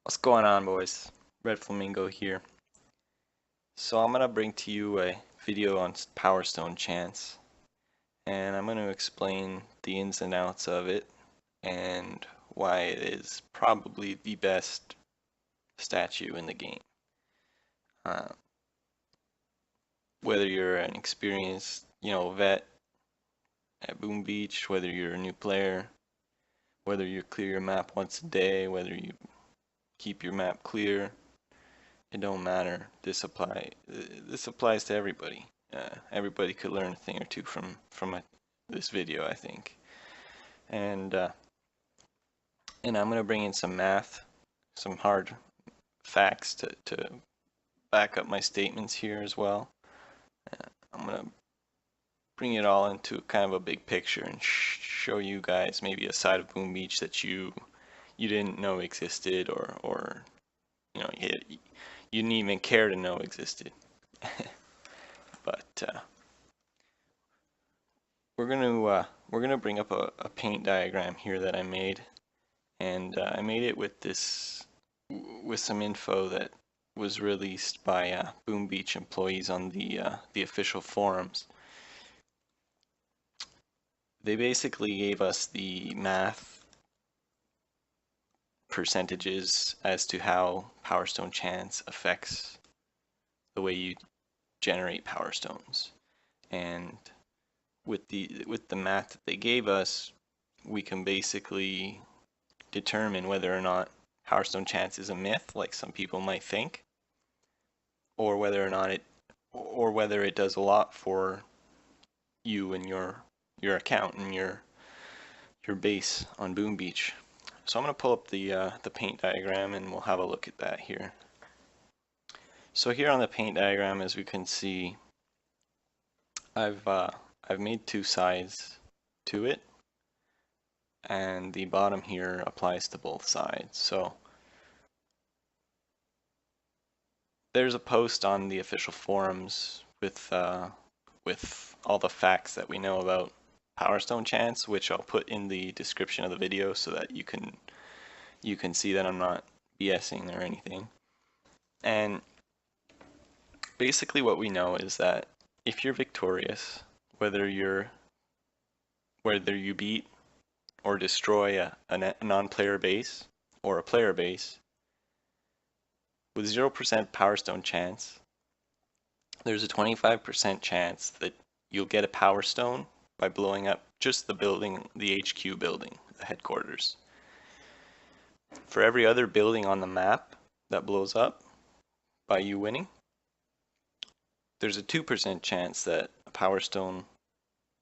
What's going on, boys? Red Flamingo here. So I'm gonna bring to you a video on Power Stone Chance, and I'm gonna explain the ins and outs of it and why it is probably the best statue in the game. Uh, whether you're an experienced, vet at Boom Beach, whether you're a new player, whether you clear your map once a day, whether you keep your map clear, it don't matter. This applies to everybody. Everybody could learn a thing or two from this video, I think. And and I'm gonna bring in some math, some hard facts to back up my statements here as well. I'm gonna bring it all into kind of a big picture and show you guys maybe a side of Boom Beach that you didn't know existed, or you didn't even care to know existed. But we're gonna bring up a paint diagram here that I made, and I made it with some info that was released by Boom Beach employees on the official forums. They basically gave us the math percentages as to how Power Stone Chance affects the way you generate Power Stones, and with the math that they gave us, we can basically determine whether or not Power Stone Chance is a myth, like some people might think, or whether it does a lot for you and your account and your base on Boom Beach. So I'm going to pull up the paint diagram and we'll have a look at that here. So here on the paint diagram, as we can see, I've made two sides to it, and the bottom here applies to both sides. So there's a post on the official forums with all the facts that we know about Power Stone Chance, which I'll put in the description of the video so that you can see that I'm not BSing or anything. And basically what we know is that if you're victorious, whether you beat or destroy a non-player base or a player base, with 0% Power Stone Chance, there's a 25% chance that you'll get a Power Stone by blowing up just the building, the HQ building, the headquarters. For every other building on the map that blows up by you winning, there's a 2% chance that a Power Stone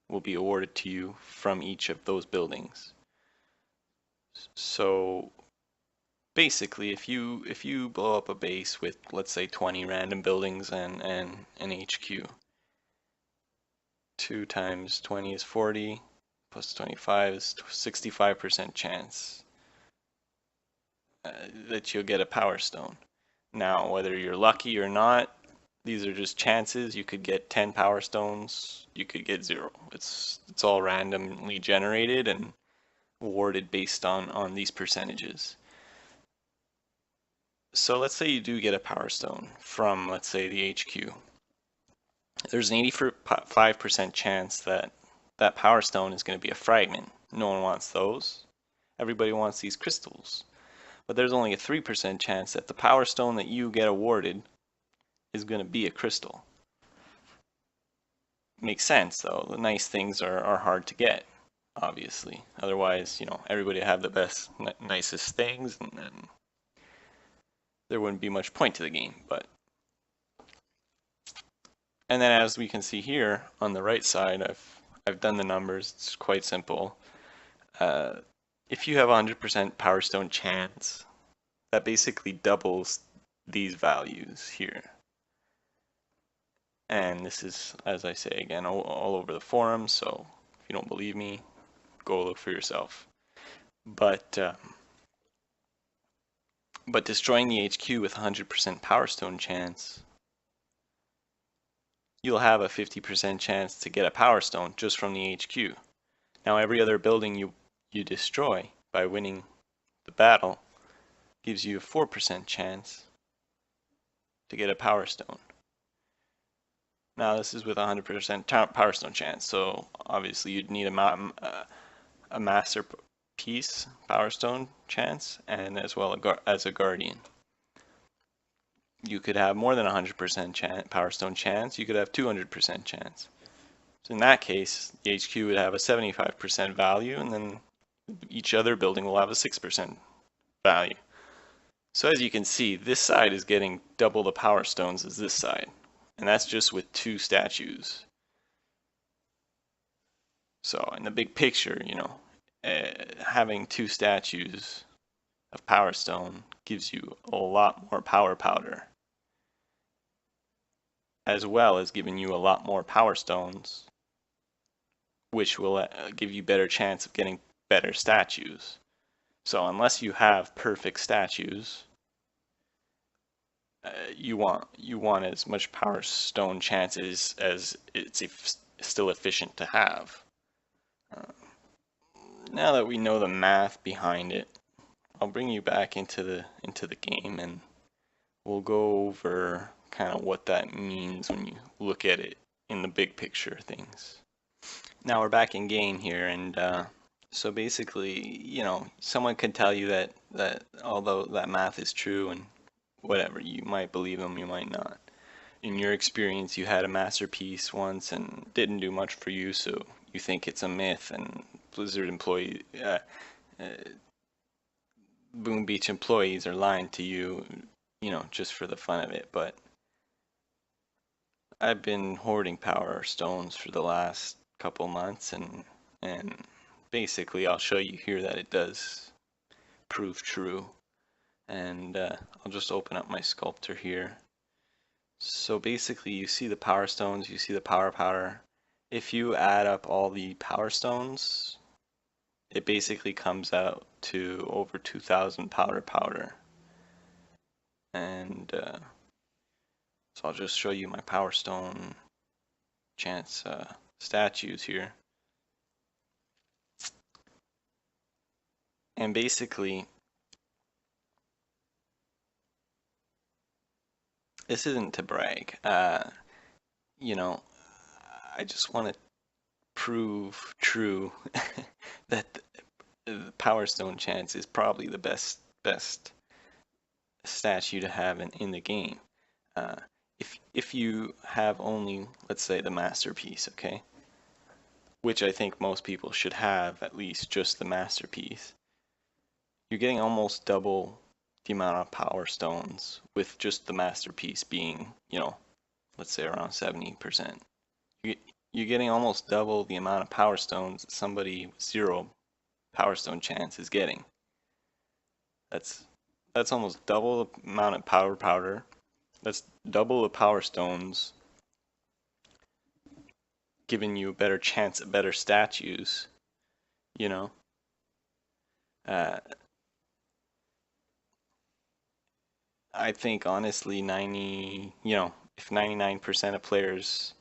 will be awarded to you from each of those buildings. So basically, if you blow up a base with, let's say, 20 random buildings and an HQ, 2 times 20 is 40, plus 25 is 65% chance that you'll get a Power Stone. Now, whether you're lucky or not, these are just chances. You could get 10 Power Stones, you could get 0. It's all randomly generated and awarded based on these percentages. So let's say you do get a Power Stone from, let's say, the HQ. There's an 85% chance that that Power Stone is going to be a fragment. No one wants those. Everybody wants these crystals. But there's only a 3% chance that the Power Stone that you get awarded is going to be a crystal. Makes sense, though. The nice things are hard to get, obviously. Otherwise, everybody would have the best, nicest things, and then there wouldn't be much point to the game. And then, as we can see here on the right side, I've done the numbers. It's quite simple. If you have 100% Power Stone chance, that basically doubles these values here. And this is, as I say again, all over the forum, so if you don't believe me, go look for yourself. But destroying the HQ with 100% Power Stone chance, you'll have a 50% chance to get a Power Stone just from the HQ. Now, every other building you destroy by winning the battle gives you a 4% chance to get a Power Stone. Now this is with 100% Power Stone chance, so obviously you'd need a Masterpiece Power Stone chance, and as well as a Guardian. You could have more than 100% Power Stone chance, you could have 200% chance. So in that case, the HQ would have a 75% value, and then each other building will have a 6% value. So as you can see, this side is getting double the Power Stones as this side. And that's just with 2 statues. So in the big picture, having 2 statues of Power Stone gives you a lot more power powder, as well as giving you a lot more Power Stones, which will give you better chance of getting better statues. So unless you have perfect statues, you want as much Power Stone chances as it's still efficient to have. Now that we know the math behind it, I'll bring you back into the game, and we'll go over kind of what that means when you look at it in the big picture of things. Now we're back in game here, and so basically, someone could tell you that although that math is true and whatever, you might believe them, you might not. In your experience, you had a masterpiece once and didn't do much for you, so you think it's a myth, and Blizzard Boom Beach employees are lying to you, just for the fun of it. But I've been hoarding Power Stones for the last couple months, and basically I'll show you here that it does prove true. And I'll just open up my sculptor here. So basically you see the Power Stones, you see the Power Powder. If you add up all the Power Stones, it basically comes out to over 2,000 powder. And so I'll just show you my Power Stone chance statues here. And basically, this isn't to brag. I just want to prove true that the Power Stone chance is probably the best statue to have in the game. If you have only, let's say, the Masterpiece, okay, which I think most people should have at least just the Masterpiece, you're getting almost double the amount of Power Stones with just the Masterpiece being, let's say around 70%. You're getting almost double the amount of Power Stones that somebody with 0 Power Stone chance is getting. That's almost double the amount of Power Powder. That's double the Power Stones, giving you a better chance at better statues, I think honestly if 99% of players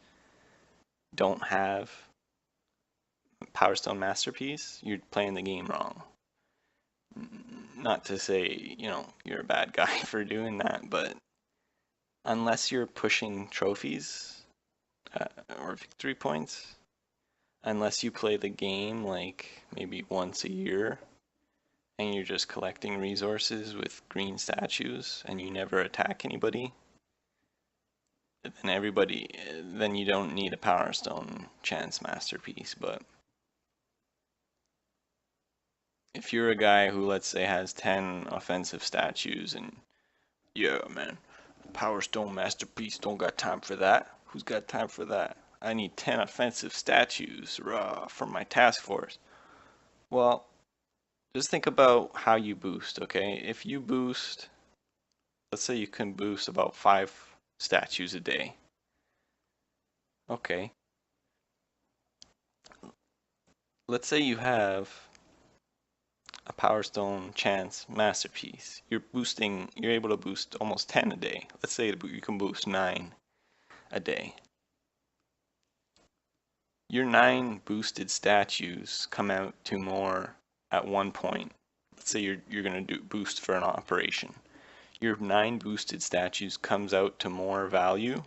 don't have Power Stone Masterpiece, you're playing the game wrong. Not to say, you're a bad guy for doing that, but unless you're pushing trophies or victory points, unless you play the game like maybe once a year and you're just collecting resources with green statues and you never attack anybody, then you don't need a Power Stone chance Masterpiece. But if you're a guy who, let's say, has 10 offensive statues and, yeah, man, Power Stone Masterpiece, don't got time for that. Who's got time for that? I need 10 offensive statues for my task force. Well, just think about how you boost, okay? If you boost, let's say you can boost about 5 statues a day. Okay. Let's say you have a Power Stone chance Masterpiece. You're able to boost almost 10 a day. Let's say you can boost 9 a day. Your 9 boosted statues come out to more at one point let's say you're gonna do boost for an operation. Your 9 boosted statues comes out to more value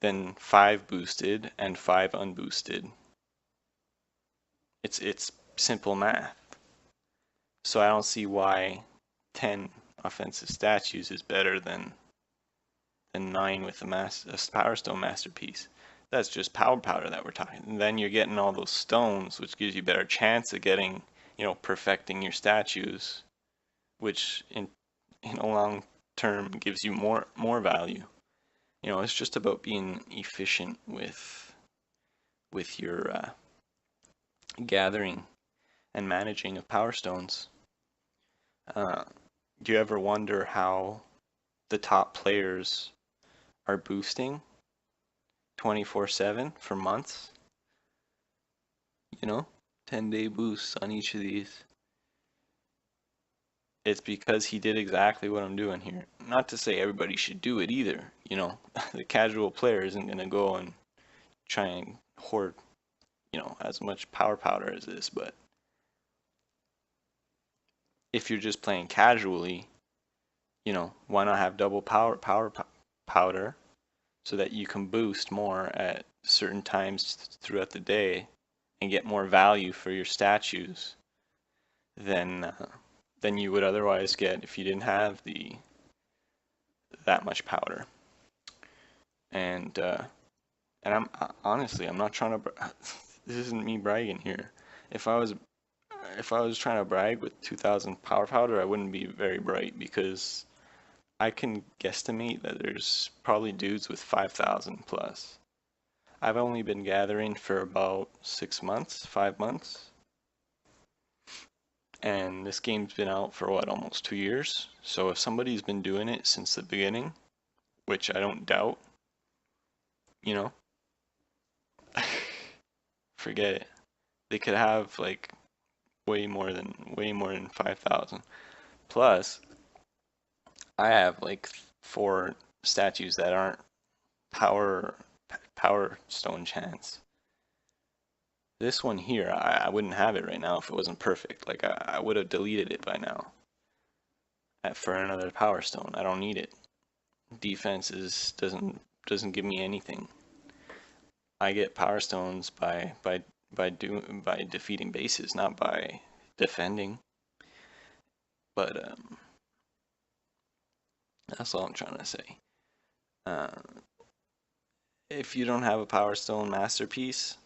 than 5 boosted and 5 unboosted. It's simple math. So I don't see why 10 offensive statues is better than 9 with a Power Stone Masterpiece. That's just power powder that we're talking. And then you're getting all those stones, which gives you better chance of getting, perfecting your statues, which in a long term gives you more value. It's just about being efficient with your gathering and managing of power stones. Do you ever wonder how the top players are boosting 24/7 for months? 10-day boosts on each of these. It's because he did exactly what I'm doing here. Not to say everybody should do it either, The casual player isn't going to go and try and hoard, as much power powder as this, but if you're just playing casually, why not have double powder so that you can boost more at certain times throughout the day and get more value for your statues than you would otherwise get if you didn't have that much powder. And I'm honestly, I'm not trying to. This isn't me bragging here. If I was trying to brag with 2,000 power powder, I wouldn't be very bright because I can guesstimate that there's probably dudes with 5,000 plus. I've only been gathering for about 6 months, 5 months. And this game's been out for what, almost 2 years? So if somebody's been doing it since the beginning, which I don't doubt, forget it. They could have like way more than 5,000. Plus, I have like 4 statues that aren't power stone chance. This one here, I wouldn't have it right now if it wasn't perfect. Like I would have deleted it by now. For another power stone, I don't need it. Defense doesn't give me anything. I get power stones by defeating bases, not by defending. But that's all I'm trying to say. If you don't have a power stone masterpiece,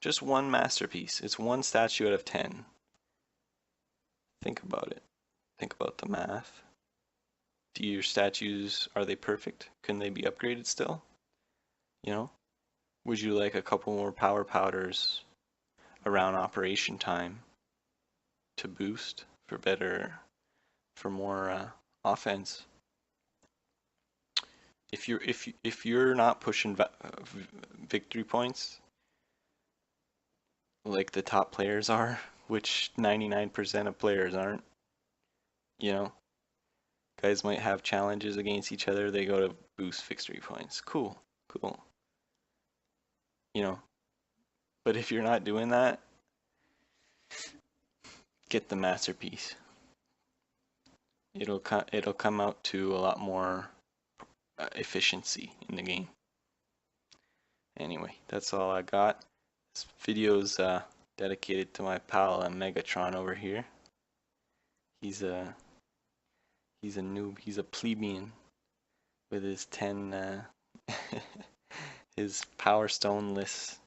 just one masterpiece. It's one statue out of 10. Think about it. Think about the math. Do your statues, are they perfect? Can they be upgraded still? Would you like a couple more power powders around operation time to boost for more offense? If you're not pushing victory points like the top players are, which 99% of players aren't, guys might have challenges against each other. They go to boost victory points. Cool. But if you're not doing that, get the masterpiece. It'll come out to a lot more efficiency in the game. Anyway, that's all I got. This video's dedicated to my pal Megatron over here. He's a noob. He's a plebeian with his 10 his power stone-less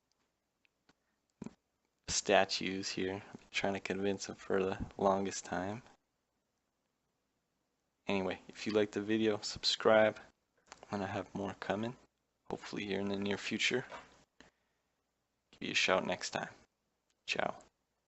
statues here. I'm trying to convince him for the longest time. Anyway, if you liked the video, subscribe. I'm gonna have more coming, hopefully here in the near future. Give you a shout next time. Ciao.